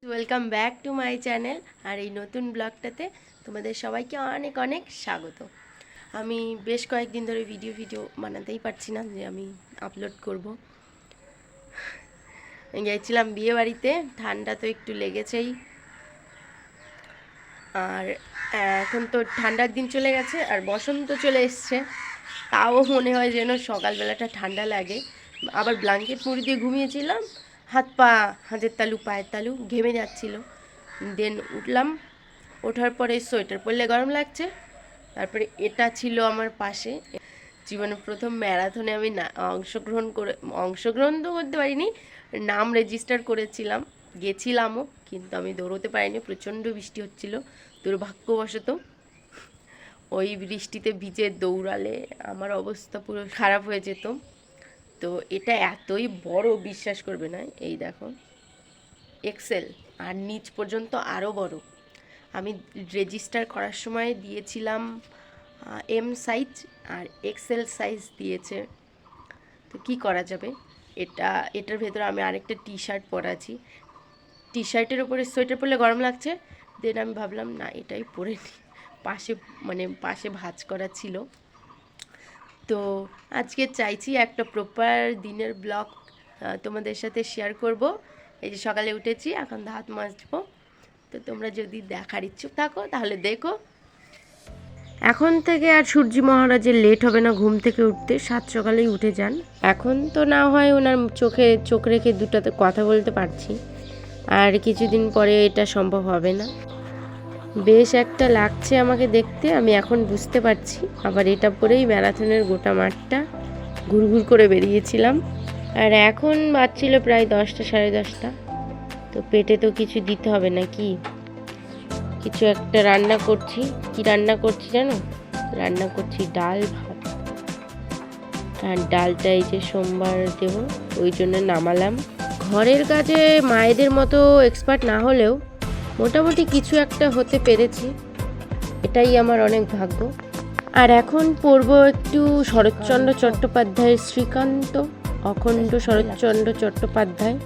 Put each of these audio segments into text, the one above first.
Welcome back to my channel. আর এই নতুন ব্লগটাতে তোমাদের সবাইকে অনেক অনেক স্বাগত। আমি বেশ কয়েকদিন ধরে ভিডিও বানাতেই পারছি না যে আমি আপলোড করব। গিয়েছিলাম বিয়ে বাড়িতে, ঠান্ডা তো একটু লেগেছেই। আর এখন তো ঠান্ডার দিন চলে গেছে আর বসন্ত চলে এসছে, তাও মনে হয় যেন সকালবেলাটা ঠান্ডা লাগে। আবার ব্ল্যাঙ্কেট মুড়ি দিয়ে ঘুমিয়েছিলাম, হাত পা, হাতের তালু পায়ের তালু ঘেমে যাচ্ছিল। দেন উঠলাম, ওঠার পরে সোয়েটার পরলে গরম লাগছে। তারপরে এটা ছিল আমার পাশে, জীবনে প্রথম ম্যারাথনে আমি অংশগ্রহণ তো করতে পারিনি, নাম রেজিস্টার করেছিলাম, গেছিলামও, কিন্তু আমি দৌড়তে পারিনি, প্রচণ্ড বৃষ্টি হচ্ছিল। দুর্ভাগ্যবশত ওই বৃষ্টিতে ভিজে দৌড়ালে আমার অবস্থা পুরো খারাপ হয়ে যেত। তো এটা এতই বড়, বিশ্বাস করবে না, এই দেখো এক্সেল, আর নিচ পর্যন্ত আরও বড়। আমি রেজিস্টার করার সময় দিয়েছিলাম এম সাইজ, আর এক্সেল সাইজ দিয়েছে। তো কি করা যাবে, এটার ভেতরে আমি আরেকটা টি শার্ট পরা আছি, টি শার্টের উপরে সোয়েটার পরলে গরম লাগছে। দেন আমি ভাবলাম না, এটাই পরে নিই, পাশে ভাঁজ করা ছিল। তো আজকে চাইছি একটা প্রপার দিনের ব্লগ তোমাদের সাথে শেয়ার করব। এই যে সকালে উঠেছি, এখন দাঁত মাজবো। তো তোমরা যদি দেখার ইচ্ছুক থাকো তাহলে দেখো। এখন থেকে আর সূর্যি মহারাজের লেট হবে না ঘুম থেকে উঠতে, সাত সকালেই উঠে যান। এখন তো না হয় ওনার চোখ রেখে দুটাতে কথা বলতে পারছি, আর কিছুদিন পরে এটা সম্ভব হবে না। বেশ একটা লাগছে আমাকে দেখতে, আমি এখন বুঝতে পারছি। আবার এটা পরেই ম্যারাথনের গোটা মাঠটা ঘুরঘুর করে বেরিয়েছিলাম। আর এখন বাজছিল প্রায় 10টা সাড়ে 10টা। তো পেটে তো কিছু দিতে হবে নাকি, কিছু একটা রান্না করছি। কি রান্না করছি জানো? রান্না করছি ডাল ভাত। আর ডালটা এই যে সোমবার দেব, ওই জন্য নামালাম। ঘরের কাজে মায়েদের মতো এক্সপার্ট না হলেও মোটামুটি কিছু একটা হতে পেরেছি, এটাই আমার অনেক ভাগ্য। আর এখন পড়ব একটু শরৎচন্দ্র চট্টোপাধ্যায়ের শ্রীকান্ত, অখণ্ড শরৎচন্দ্র চট্টোপাধ্যায়।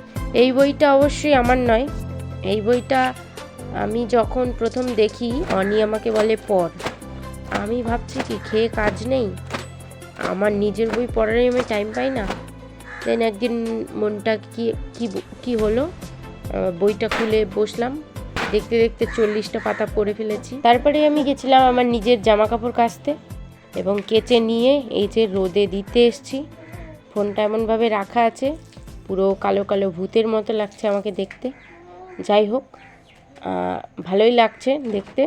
এই বইটা অবশ্যই আমার নয়, এই বইটা আমি যখন প্রথম দেখি অনি আমাকে বলে পড়, আমি ভাবছি কি খেয়ে কাজ নেই, আমার নিজের বই পড়ারই আমি টাইম পাই না। দেন একদিন মনটা কি হলো, বইটা খুলে বসলাম, দেখতে দেখতে 40টা পাতা পড়ে ফেলেছি। তারপরে আমি গেছিলাম আমার নিজের জামা কাপড় কাচতে, এবং কেচে নিয়ে এই যে রোদে দিতে এসছি। ফোনটা এমনভাবে রাখা আছে, পুরো কালো কালো ভূতের মতো লাগছে আমাকে দেখতে। যাই হোক, ভালোই লাগছে দেখতে।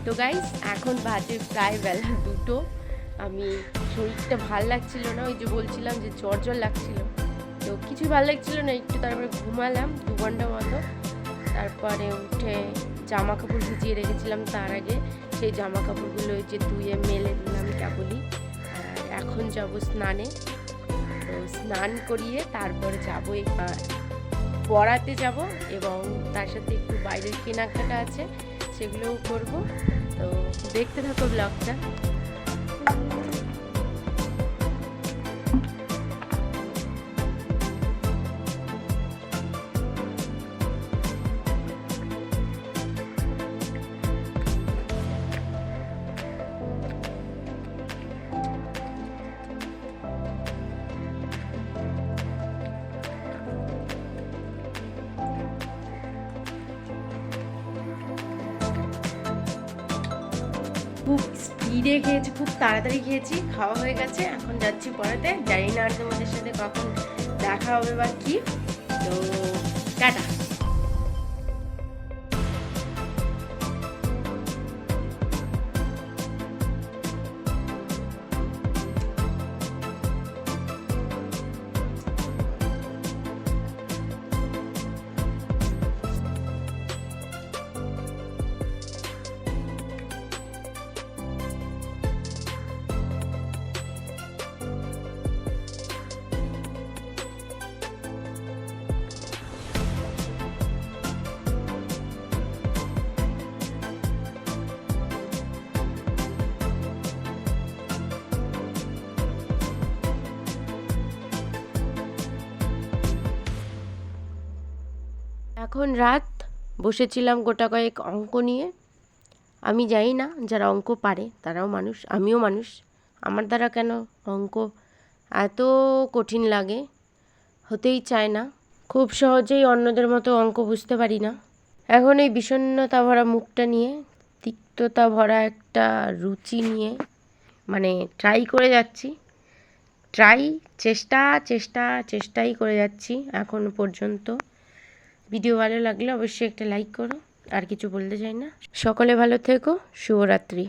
তো গাইস, এখন বাজে প্রায় বেলা 2টো। আমি শরীরটা ভাল লাগছিল না, ওই যে বলছিলাম যে জ্বর লাগছিল, তো কিছু ভাল লাগছিল না একটু। তারপরে ঘুমালাম 2 ঘন্টা মতো। তারপরে উঠে জামা কাপড় ভিজিয়ে রেখেছিলাম, তার আগে সেই জামা কাপড়গুলো ওই যে ধুয়ে মেলে দিলাম কেবলই। আর এখন যাব স্নানে, তো স্নান করিয়ে তারপরে যাবো পড়াতে যাব, এবং তার সাথে একটু বাইরের কেনাকাটা আছে, সেগুলোও করব। তো দেখতে থাকো ব্লগটা। খুব স্পিডে খেয়েছি, খুব তাড়াতাড়ি খেয়েছি, খাওয়া হয়ে গেছে, এখন যাচ্ছি পড়াতে। জানি না আর তোমাদের সাথে কখন দেখা হবে বা কি। তো টাটা। এখন রাত, বসেছিলাম গোটা কয়েক অঙ্ক নিয়ে। আমি জানি না, যারা অঙ্ক পারে তারাও মানুষ, আমিও মানুষ। আমার দ্বারা কেন অঙ্ক এত কঠিন লাগে, হতেই চায় না। খুব সহজেই অন্যদের মতো অঙ্ক বুঝতে পারি না। এখন এই বিষণ্ণতা ভরা মুখটা নিয়ে, তিক্ততা ভরা একটা রুচি নিয়ে মানে ট্রাই করে যাচ্ছি। চেষ্টাই করে যাচ্ছি এখন পর্যন্ত। ভিডিও ভালো লাগলে অবশ্যই একটা লাইক করো। আর কিছু বলতে চাই না। সকলে ভালো থেকো। শুভরাত্রি।